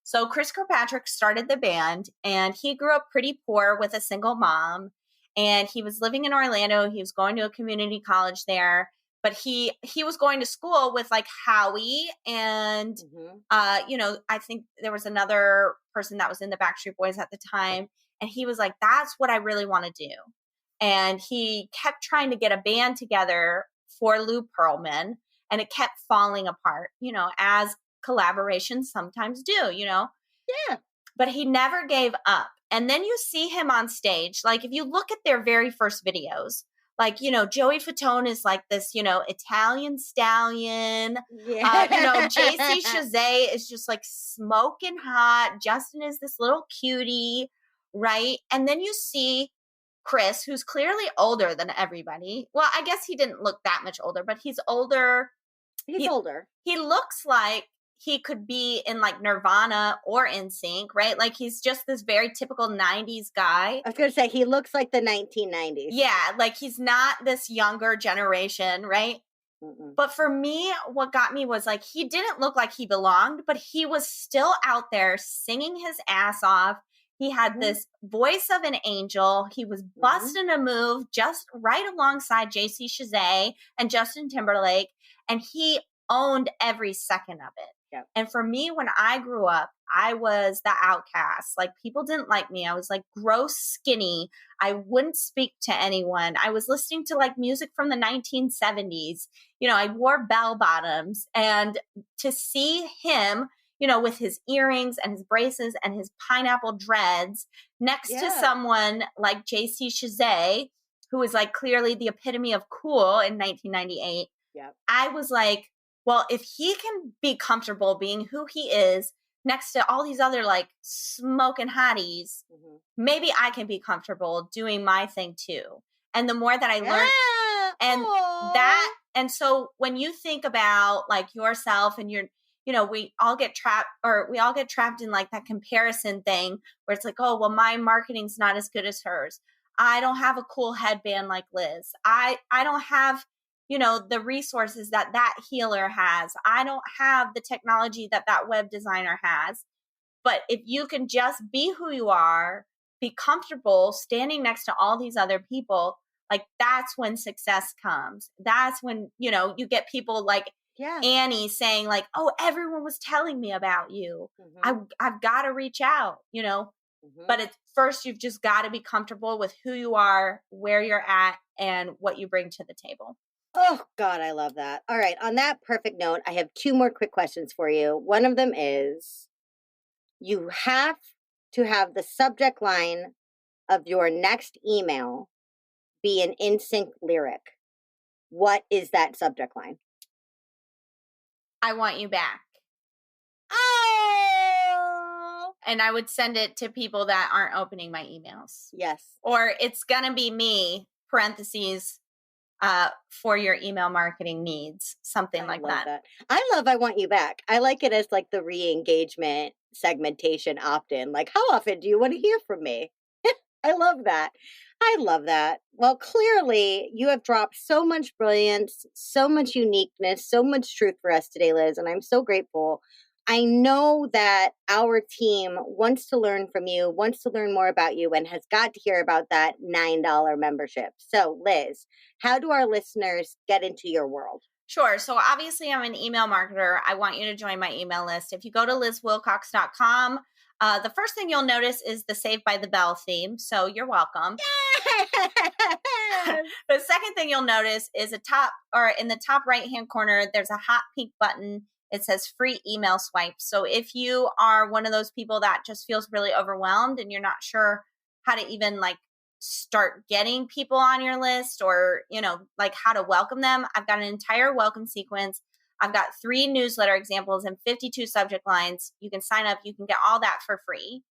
[SPEAKER 1] So Chris Kirkpatrick started the band, and he grew up pretty poor with a single mom, and he was living in Orlando. He was going to a community college there, but he was going to school with like Howie and, I think there was another person that was in the Backstreet Boys at the time. And he was like, that's what I really want to do. And he kept trying to get a band together for Lou Pearlman, and it kept falling apart, as collaborations sometimes do,
[SPEAKER 3] Yeah.
[SPEAKER 1] But he never gave up. And then you see him on stage. Like if you look at their very first videos, like, Joey Fatone is like this, Italian stallion.
[SPEAKER 3] Yeah.
[SPEAKER 1] JC Chazé is just like smoking hot. Justin is this little cutie, right? And then you see Chris, who's clearly older than everybody. Well, I guess he didn't look that much older, but he's older.
[SPEAKER 3] He's older.
[SPEAKER 1] He looks like he could be in like Nirvana or NSYNC, right? Like he's just this very typical 90s guy.
[SPEAKER 3] I was going to say, he looks like the 1990s.
[SPEAKER 1] Yeah, like he's not this younger generation, right?
[SPEAKER 3] Mm-mm.
[SPEAKER 1] But for me, what got me was like, he didn't look like he belonged, but he was still out there singing his ass off. He had this voice of an angel. He was busting a move just right alongside JC Chazé and Justin Timberlake. And he owned every second of it.
[SPEAKER 3] Yep.
[SPEAKER 1] And for me, when I grew up, I was the outcast. Like people didn't like me. I was like gross skinny. I wouldn't speak to anyone. I was listening to like music from the 1970s. I wore bell bottoms, and to see him, with his earrings and his braces and his pineapple dreads next to someone like JC Chazé, who was like clearly the epitome of cool in 1998.
[SPEAKER 3] Yep.
[SPEAKER 1] I was like, well, if he can be comfortable being who he is next to all these other like smoking hotties, maybe I can be comfortable doing my thing too. And the more that I learned and so when you think about like yourself and we all get trapped in like that comparison thing where it's like, oh, well, my marketing's not as good as hers. I don't have a cool headband like Liz. I don't have, the resources that healer has. I don't have the technology that web designer has. But if you can just be who you are, be comfortable standing next to all these other people, like that's when success comes. That's when, you get people like Annie saying like, oh, everyone was telling me about you. I've got to reach out, but at first you've just got to be comfortable with who you are, where you're at, and what you bring to the table.
[SPEAKER 3] Oh, God, I love that. All right. On that perfect note, I have 2 more quick questions for you. One of them is, you have to have the subject line of your next email be an NSYNC lyric. What is that subject line?
[SPEAKER 1] I want you back.
[SPEAKER 3] Oh!
[SPEAKER 1] And I would send it to people that aren't opening my emails.
[SPEAKER 3] Yes.
[SPEAKER 1] Or it's going to be me, parentheses, for your email marketing needs, something like that.
[SPEAKER 3] I love I Want You Back. I like it as like the re-engagement segmentation opt-in. Like, how often do you want to hear from me? I love that. I love that. Well, clearly you have dropped so much brilliance, so much uniqueness, so much truth for us today, Liz, and I'm so grateful. I know that our team wants to learn from you, wants to learn more about you, and has got to hear about that $9 membership. So, Liz, how do our listeners get into your world?
[SPEAKER 1] Sure. So obviously I'm an email marketer. I want you to join my email list. If you go to lizwilcox.com, the first thing you'll notice is the Saved by the Bell theme. So you're welcome.
[SPEAKER 3] Yes!
[SPEAKER 1] The second thing you'll notice is in the top right-hand corner, there's a hot pink button. It says free email swipe. So if you are one of those people that just feels really overwhelmed and you're not sure how to even like start getting people on your list or, like how to welcome them, I've got an entire welcome sequence. I've got 3 newsletter examples and 52 subject lines. You can sign up. You can get all that for free.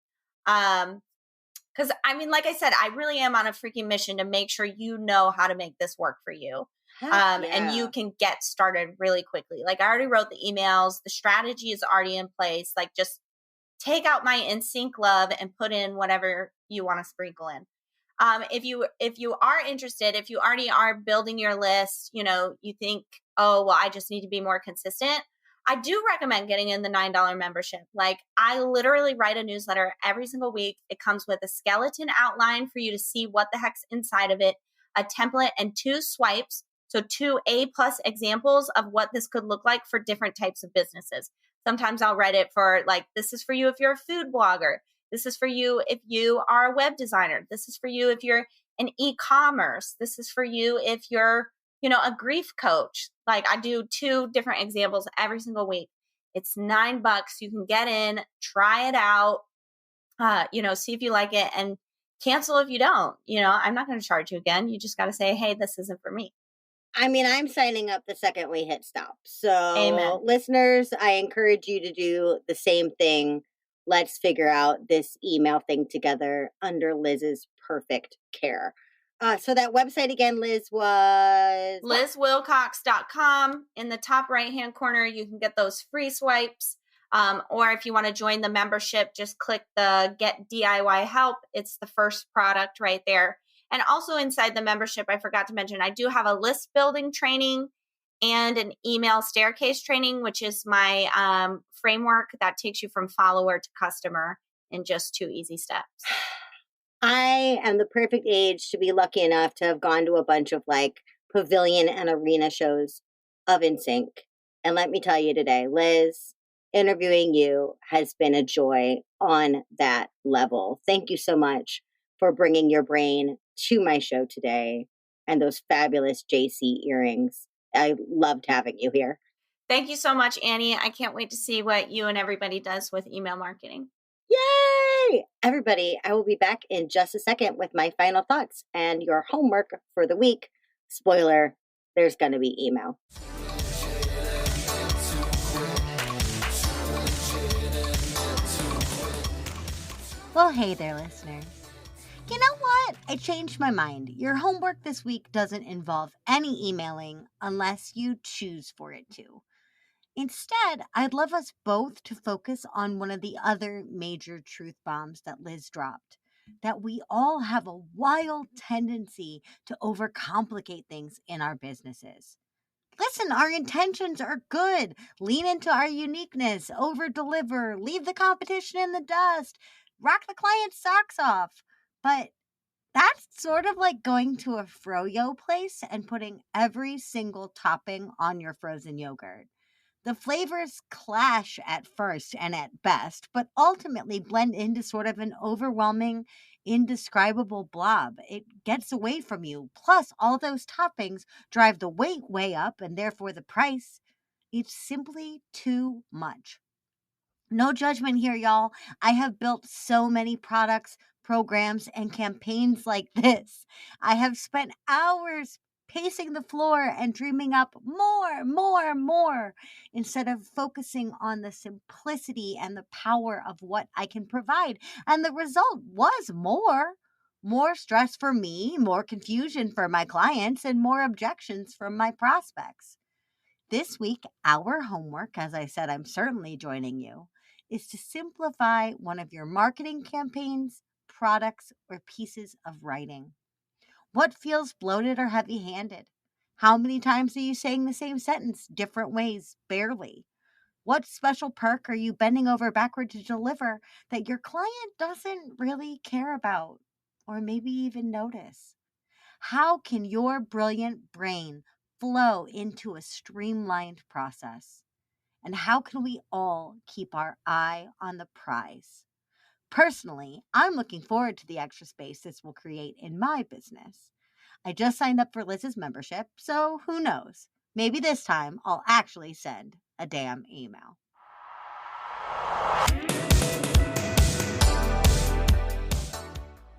[SPEAKER 1] Because I mean, like I said, I really am on a freaking mission to make sure you know how to make this work for you. And you can get started really quickly. Like I already wrote the emails, the strategy is already in place. Like just take out my InSync love and put in whatever you want to sprinkle in. If you are interested, if you already are building your list, you think, oh, well, I just need to be more consistent. I do recommend getting in the $9 membership. Like I literally write a newsletter every single week. It comes with a skeleton outline for you to see what the heck's inside of it, a template and 2 swipes. So 2 A+ examples of what this could look like for different types of businesses. Sometimes I'll write it for like, this is for you if you're a food blogger. This is for you if you are a web designer. This is for you if you're an e-commerce. This is for you if you're, a grief coach. Like I do 2 different examples every single week. It's $9. You can get in, try it out, see if you like it and cancel if you don't. I'm not going to charge you again. You just got to say, hey, this isn't for me.
[SPEAKER 3] I mean, I'm signing up the second we hit stop. So,
[SPEAKER 1] Amen.
[SPEAKER 3] Listeners, I encourage you to do the same thing. Let's figure out this email thing together under Liz's perfect care. So that website again, Liz, was
[SPEAKER 1] LizWilcox.com. In the top right-hand corner, you can get those free swipes. Or if you want to join the membership, just click the Get DIY Help. It's the first product right there. And also inside the membership, I forgot to mention, I do have a list building training and an email staircase training, which is my framework that takes you from follower to customer in just 2 easy steps.
[SPEAKER 3] I am the perfect age to be lucky enough to have gone to a bunch of like pavilion and arena shows of InSync. And let me tell you today, Liz, interviewing you has been a joy on that level. Thank you so much for bringing your brain to my show today and those fabulous JC earrings. I loved having you here.
[SPEAKER 1] Thank you so much, Annie. I can't wait to see what you and everybody does with email marketing.
[SPEAKER 3] Yay! Everybody, I will be back in just a second with my final thoughts and your homework for the week. Spoiler, there's going to be email.
[SPEAKER 2] Well, hey there, listeners. You know what? I changed my mind. Your homework this week doesn't involve any emailing unless you choose for it to. Instead, I'd love us both to focus on one of the other major truth bombs that Liz dropped. That we all have a wild tendency to overcomplicate things in our businesses. Listen, our intentions are good. Lean into our uniqueness, over-deliver, leave the competition in the dust, rock the client's socks off. But that's sort of like going to a froyo place and putting every single topping on your frozen yogurt. The flavors clash at first and at best, but ultimately blend into sort of an overwhelming, indescribable blob. It gets away from you. Plus, all those toppings drive the weight way up and therefore the price. It's simply too much. No judgment here, y'all. I have built so many products, programs, and campaigns like this. I have spent hours pacing the floor and dreaming up more, instead of focusing on the simplicity and the power of what I can provide. And the result was more stress for me, more confusion for my clients, and more objections from my prospects. This week, our homework, as I said, I'm certainly joining you, is to simplify one of your marketing campaigns, products, or pieces of writing. What feels bloated or heavy-handed? How many times are you saying the same sentence different ways, barely? What special perk are you bending over backward to deliver that your client doesn't really care about or maybe even notice? How can your brilliant brain flow into a streamlined process? And how can we all keep our eye on the prize? Personally, I'm looking forward to the extra space this will create in my business. I just signed up for Liz's membership, so who knows? Maybe this time I'll actually send a damn email.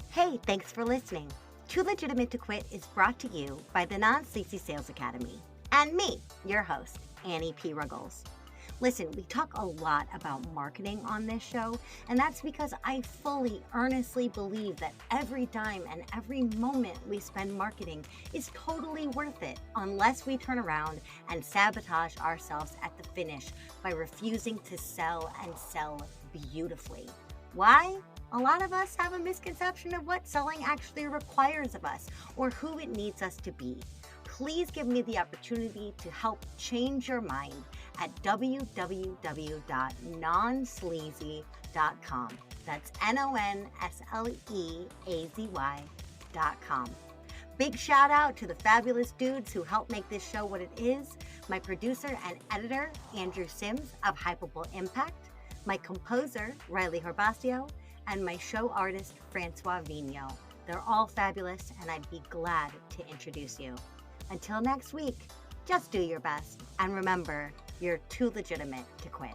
[SPEAKER 2] Hey, thanks for listening. Too Legitimate to Quit is brought to you by the Non-Sleazy Sales Academy and me, your host, Annie P. Ruggles. Listen, we talk a lot about marketing on this show, and that's because I fully, earnestly believe that every dime and every moment we spend marketing is totally worth it unless we turn around and sabotage ourselves at the finish by refusing to sell and sell beautifully. Why? A lot of us have a misconception of what selling actually requires of us or who it needs us to be. Please give me the opportunity to help change your mind at www.nonsleazy.com. That's NONSLEAZY.com. Big shout out to the fabulous dudes who helped make this show what it is. My producer and editor, Andrew Sims of Hypable Impact, my composer, Riley Herbasio, and my show artist, Francois Vigneault. They're all fabulous, and I'd be glad to introduce you. Until next week, just do your best. And remember, you're too legitimate to quit.